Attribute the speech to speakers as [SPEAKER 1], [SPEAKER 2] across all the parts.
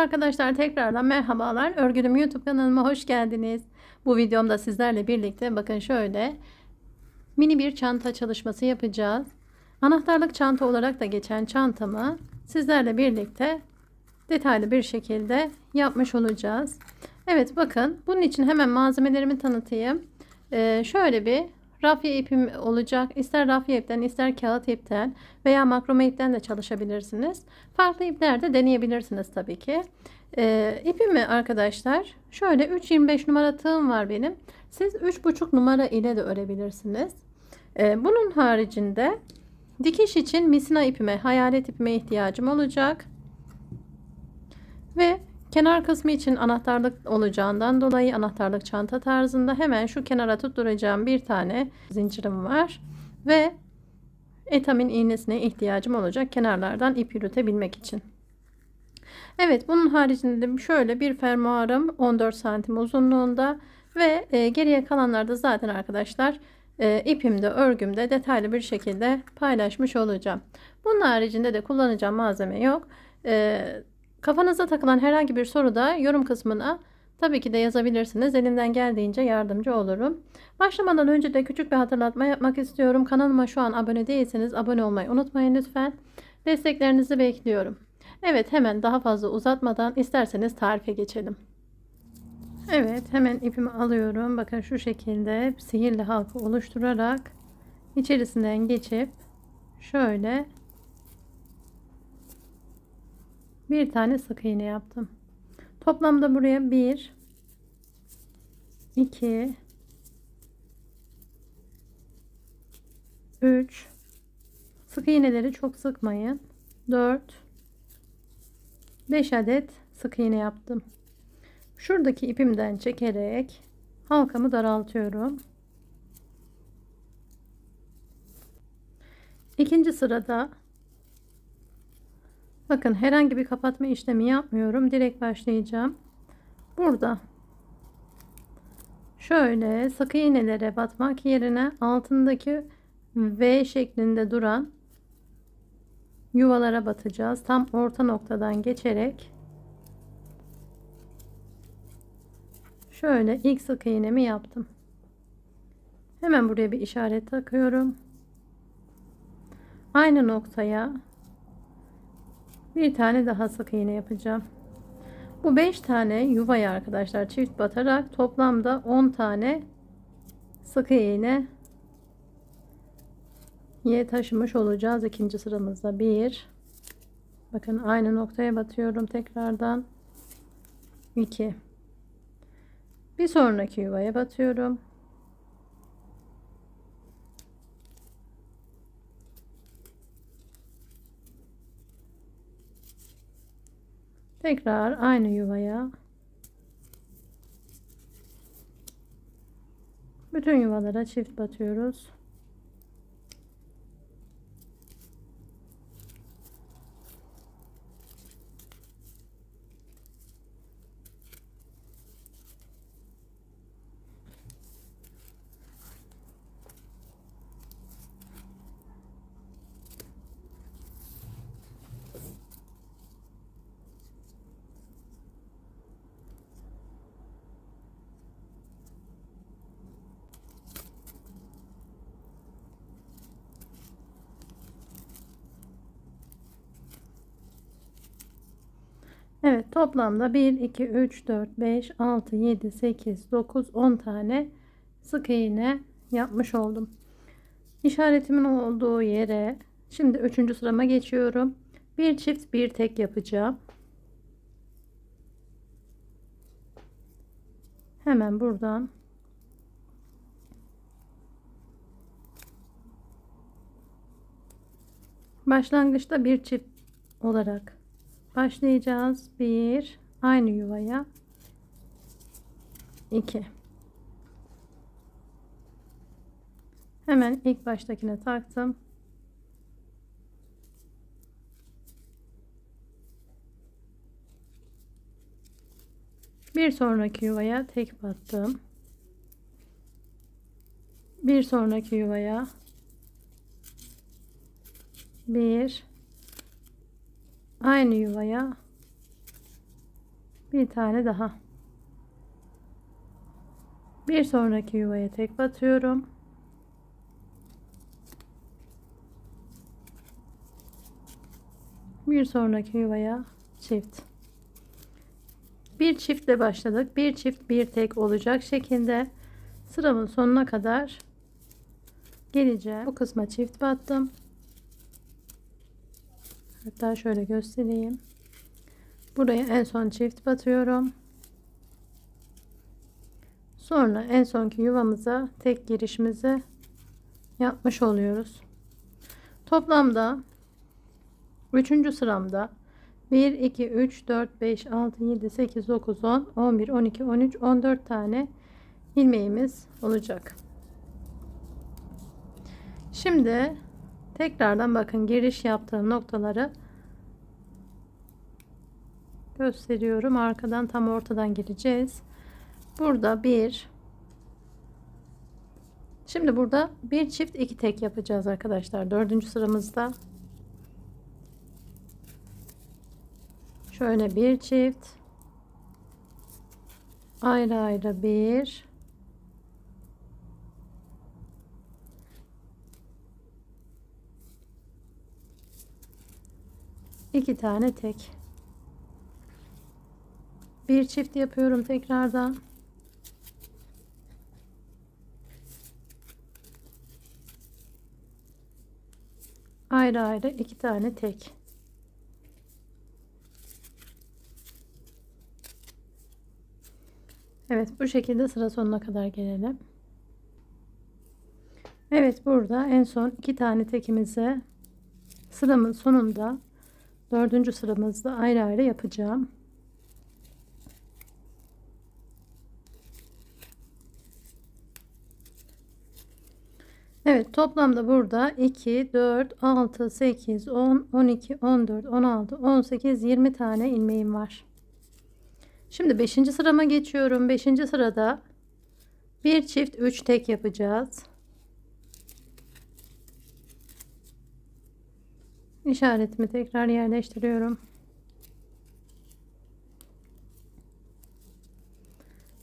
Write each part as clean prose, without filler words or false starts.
[SPEAKER 1] Arkadaşlar tekrardan merhabalar. Örgülüm YouTube kanalıma hoş geldiniz. Bu videomda sizlerle birlikte bakın şöyle mini bir çanta çalışması yapacağız. Anahtarlık çanta olarak da geçen çantamı sizlerle birlikte detaylı bir şekilde yapmış olacağız. Evet, bakın bunun için hemen malzemelerimi tanıtayım. Şöyle bir rafya ipim olacak. İster rafya ipten, ister kağıt ipten veya makrome ipten de çalışabilirsiniz. Farklı ipler de deneyebilirsiniz tabii ki. İpimi arkadaşlar şöyle 3,25 numara tığım var benim. Siz 3,5 numara ile de örebilirsiniz. Bunun haricinde dikiş için misina ipime, hayalet ipime ihtiyacım olacak. Ve kenar kısmı için anahtarlık olacağından dolayı anahtarlık çanta tarzında hemen şu kenara tutturacağım bir tane zincirim var. Ve etamin iğnesine ihtiyacım olacak kenarlardan ip yürütebilmek için. Evet, bunun haricinde de şöyle bir fermuarım 14 santim uzunluğunda ve geriye kalanlarda zaten arkadaşlar ipimde, örgümde detaylı bir şekilde paylaşmış olacağım. Bunun haricinde de kullanacağım malzeme yok. Kafanıza takılan herhangi bir soru da yorum kısmına tabii ki de yazabilirsiniz. Elimden geldiğince yardımcı olurum. Başlamadan önce de küçük bir hatırlatma yapmak istiyorum. Kanalıma şu an abone değilseniz abone olmayı unutmayın lütfen. Desteklerinizi bekliyorum. Evet, hemen daha fazla uzatmadan isterseniz tarife geçelim. Evet, hemen ipimi alıyorum. Bakın şu şekilde sihirli halka oluşturarak içerisinden geçip şöyle bir tane sık iğne yaptım. Toplamda buraya 1 2 3 sık iğneleri çok sıkmayın. 4 5 adet sık iğne yaptım. Şuradaki ipimden çekerek halkamı daraltıyorum. İkinci sırada bakın herhangi bir kapatma işlemi yapmıyorum. Direkt başlayacağım. Burada şöyle sık iğnelere batmak yerine altındaki V şeklinde duran yuvalara batacağız. Tam orta noktadan geçerek şöyle ilk sık iğnemi yaptım. Hemen buraya bir işaret takıyorum. Aynı noktaya bir tane daha sık iğne yapacağım. Bu 5 tane yuvaya arkadaşlar çift batarak toplamda 10 tane sık iğne taşımış olacağız. İkinci sıramızda 1, bakın aynı noktaya batıyorum tekrardan, 2, bir sonraki yuvaya batıyorum, tekrar aynı yuvaya, bütün yuvalara çift batıyoruz. Evet, toplamda 1 2 3 4 5 6 7 8 9 10 tane sık iğne yapmış oldum. İşaretimin olduğu yere şimdi 3. sırama geçiyorum. Bir çift bir tek yapacağım. Hemen buradan başlangıçta bir çift olarak başlayacağız. 1, aynı yuvaya, 2. Hemen ilk baştakine taktım. Bir sonraki yuvaya tek battım. Bir sonraki yuvaya 1, aynı yuvaya Bir tane daha. Bir sonraki yuvaya tek batıyorum. Bir sonraki yuvaya çift. Bir çiftle başladık. Bir çift bir tek olacak şekilde sıramın sonuna kadar geleceğim. Bu kısma çift battım. Hatta şöyle göstereyim. Buraya en son çift batıyorum. Sonra en sonki yuvamıza tek girişimizi yapmış oluyoruz. Toplamda 3. sıramda 1 2 3 4 5 6 7 8 9 10 11 12 13 14 tane ilmeğimiz olacak. Şimdi tekrardan bakın, giriş yaptığım noktaları gösteriyorum. Arkadan tam ortadan gireceğiz. Burada şimdi burada bir çift iki tek yapacağız arkadaşlar. 4. sıramızda şöyle bir çift, ayrı ayrı bir, iki tane tek, bir çift yapıyorum tekrardan. Ayrı ayrı iki tane tek. Evet, bu şekilde sıra sonuna kadar gelelim. Evet, burada en son iki tane tekimizi sıramın sonunda 4. sıramızda ayrı ayrı yapacağım. Evet, toplamda burada 2 4 6 8 10 12 14 16 18 20 tane ilmeğim var. Şimdi 5. sırama geçiyorum. 5. sırada bir çift 3 tek yapacağız. İşaretimi tekrar yerleştiriyorum.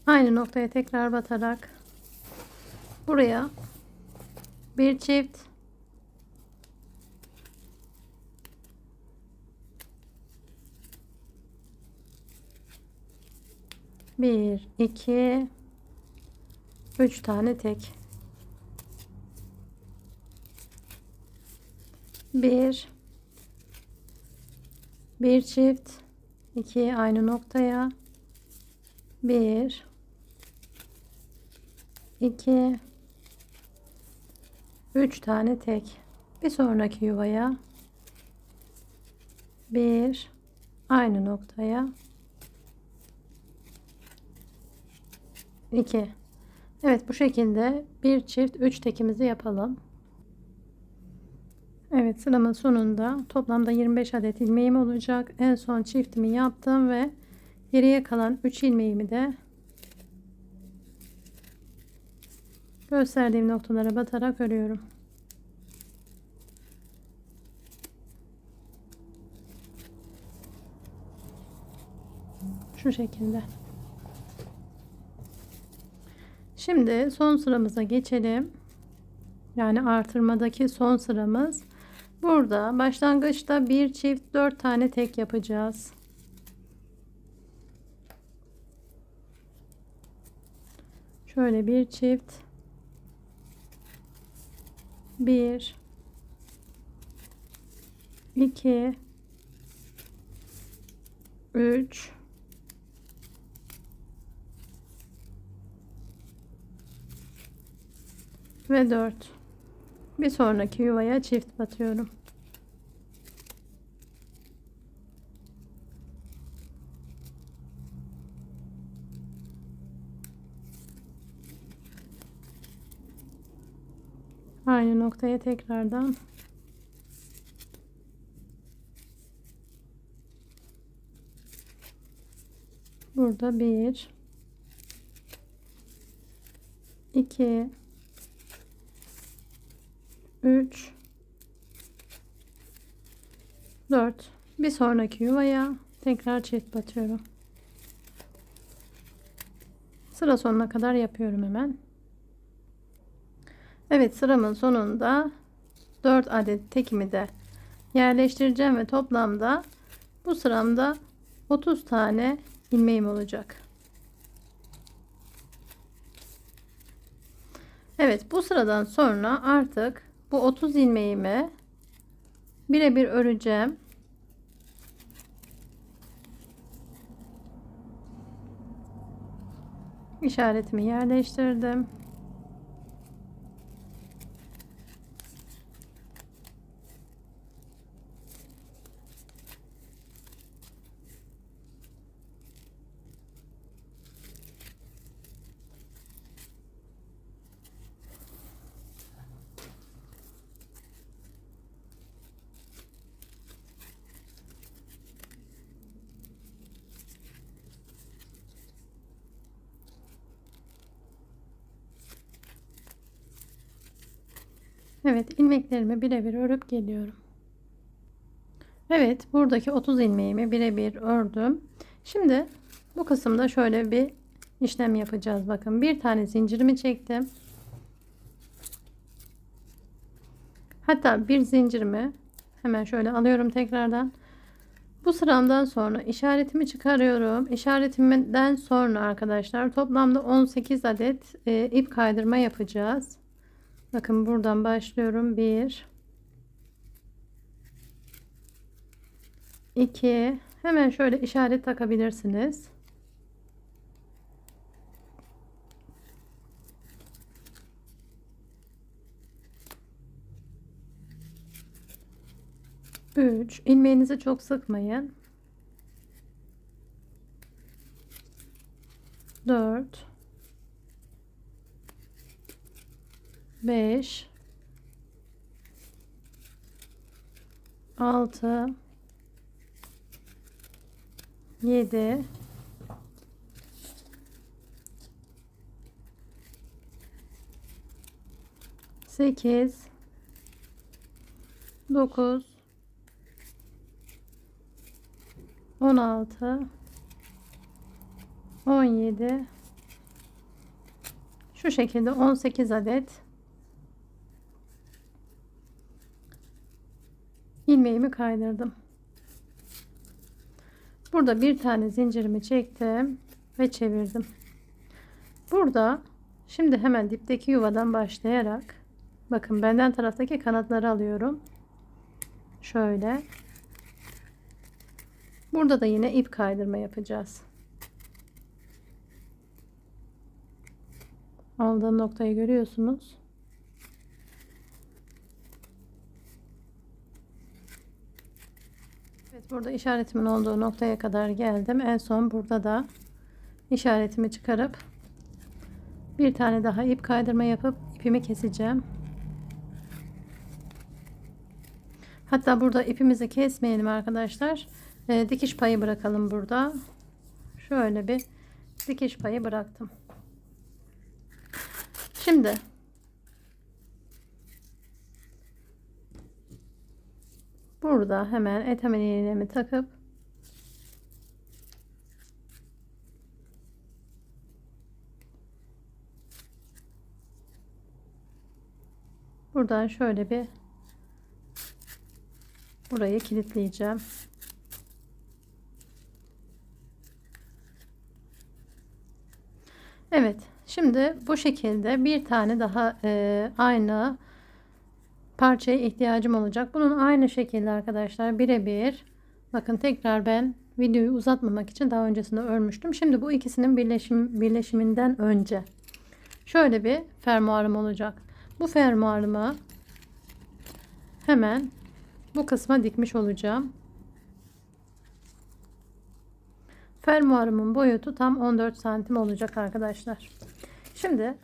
[SPEAKER 1] Aynı noktaya tekrar batarak buraya bir çift, bir iki 3 tane tek, bir çift, 2 aynı noktaya, 1 2 3 tane tek, bir sonraki yuvaya, 1 aynı noktaya, 2. Evet, bu şekilde bir çift 3 tekimizi yapalım. Evet, sıramın sonunda toplamda 25 adet ilmeğim olacak. En son çiftimi yaptım ve geriye kalan 3 ilmeğimi de gösterdiğim noktalara batarak örüyorum. Şu şekilde. Şimdi son sıramıza geçelim. Yani artırmadaki son sıramız. Burada başlangıçta bir çift 4 tane tek yapacağız. Şöyle bir çift, 1 2 3 ve 4. Bir sonraki yuvaya çift batıyorum. Aynı noktaya tekrardan burada 1 2 3 4, bir sonraki yuvaya tekrar çift batıyorum. Sıra sonuna kadar yapıyorum hemen. Evet, sıramın sonunda 4 adet tekimi de yerleştireceğim ve toplamda bu sıramda 30 tane ilmeğim olacak. Evet, bu sıradan sonra artık bu 30 ilmeğimi birebir öreceğim. İşaretimi yerleştirdim. Evet, ilmeklerimi birebir örüp geliyorum. Evet, buradaki 30 ilmeğimi birebir ördüm. Şimdi bu kısımda şöyle bir işlem yapacağız. Bakın, bir tane zincirimi çektim. Hatta bir zincirimi hemen şöyle alıyorum tekrardan. Bu sıramdan sonra işaretimi çıkarıyorum. İşaretimden sonra arkadaşlar toplamda 18 adet ip kaydırma yapacağız. Bakın, buradan başlıyorum. 1 2, hemen şöyle işaret takabilirsiniz. 3, ilmeğinizi çok sıkmayın. 4 5 6 7 8 9 16 17, şu şekilde 18 adet ilmeğimi kaydırdım. Burada bir tane zincirimi çektim ve çevirdim. Burada şimdi hemen dipteki yuvadan başlayarak, bakın, benden taraftaki kanatları alıyorum. Şöyle. Burada da yine ip kaydırma yapacağız. Aldığım noktayı görüyorsunuz. Evet, burada işaretimin olduğu noktaya kadar geldim. En son burada da işaretimi çıkarıp bir tane daha ip kaydırma yapıp ipimi keseceğim. Hatta burada ipimizi kesmeyelim arkadaşlar. Dikiş payı bırakalım burada. Şöyle bir dikiş payı bıraktım. Şimdi burada hemen etamin iğnemi takıp buradan şöyle bir burayı kilitleyeceğim. Evet, şimdi bu şekilde bir tane daha aynı parçaya ihtiyacım olacak. Bunun aynı şekilde arkadaşlar birebir, bakın, tekrar ben videoyu uzatmamak için daha öncesinde örmüştüm. Şimdi bu ikisinin birleşiminden önce şöyle bir fermuarım olacak. Bu fermuarımı hemen bu kısma dikmiş olacağım. Fermuarımın boyutu tam 14 santim olacak arkadaşlar. Şimdi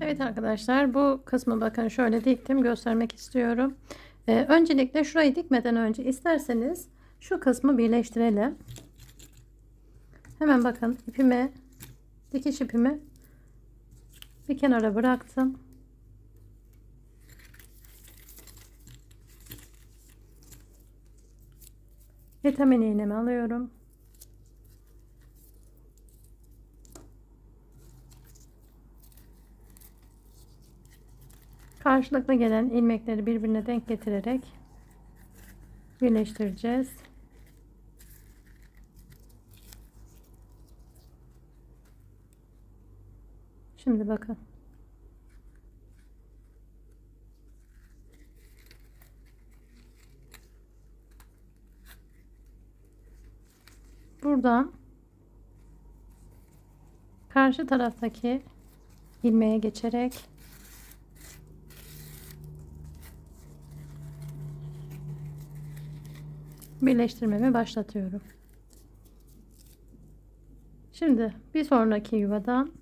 [SPEAKER 1] Evet arkadaşlar, bu kısmı bakın şöyle diktim, göstermek istiyorum. Öncelikle şurayı dikmeden önce isterseniz şu kısmı birleştirelim. Hemen bakın ipimi, dikiş ipimi bir kenara bıraktım. Vitamin iğnemi alıyorum. Karşılıklı gelen ilmekleri birbirine denk getirerek birleştireceğiz. Şimdi bakın. Buradan karşı taraftaki ilmeğe geçerek birleştirmemi başlatıyorum. Şimdi bir sonraki yuvadan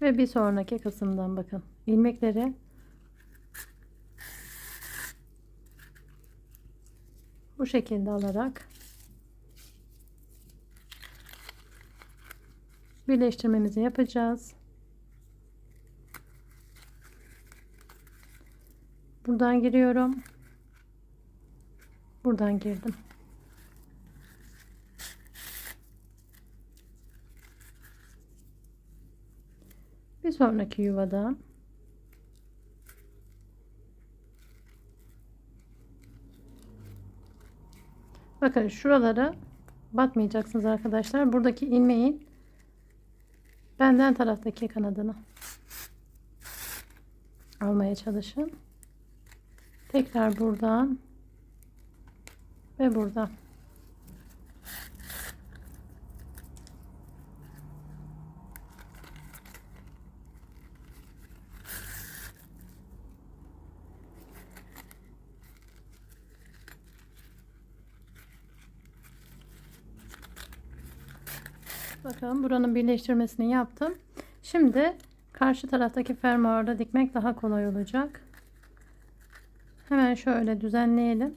[SPEAKER 1] ve bir sonraki kısımdan bakın ilmekleri bu şekilde alarak birleştirmemizi yapacağız. Buradan giriyorum. Buradan girdim. Bir sonraki yuvadan bakın şuralara batmayacaksınız arkadaşlar. Buradaki ilmeğin benden taraftaki kanadını almaya çalışın. Tekrar buradan ve buradan. Bakın buranın birleştirmesini yaptım. Şimdi karşı taraftaki fermuarda dikmek daha kolay olacak. Hemen şöyle düzenleyelim.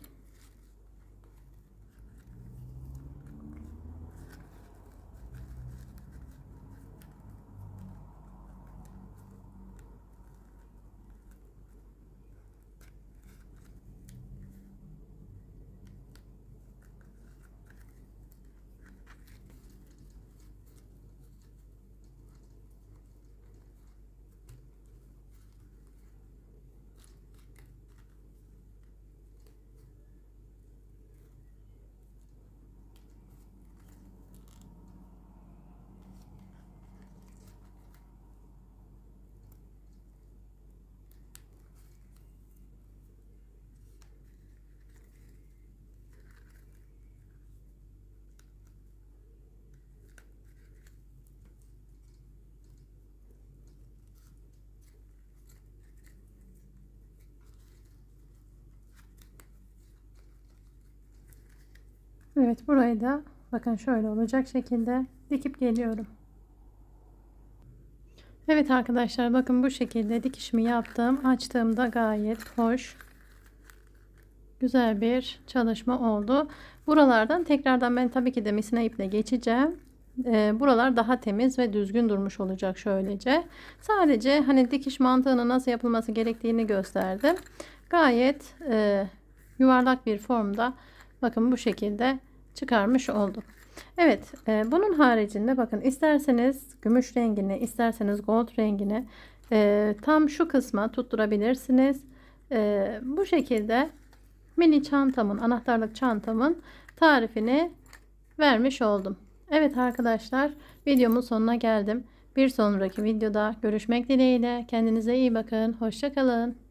[SPEAKER 1] Evet, burayı da bakın şöyle olacak şekilde dikip geliyorum. Evet arkadaşlar, bakın bu şekilde dikişimi yaptım. Açtığımda gayet hoş, güzel bir çalışma oldu. Buralardan tekrardan ben tabii ki de misina iple geçeceğim. Buralar daha temiz ve düzgün durmuş olacak şöylece. Sadece hani dikiş mantığının nasıl yapılması gerektiğini gösterdim. Gayet yuvarlak bir formda bakın bu şekilde çıkarmış oldum. Evet, bunun haricinde bakın isterseniz gümüş rengini, isterseniz gold rengini tam şu kısma tutturabilirsiniz. Bu şekilde mini çantamın, anahtarlık çantamın tarifini vermiş oldum. Evet arkadaşlar, videomun sonuna geldim. Bir sonraki videoda görüşmek dileğiyle. Kendinize iyi bakın. Hoşça kalın.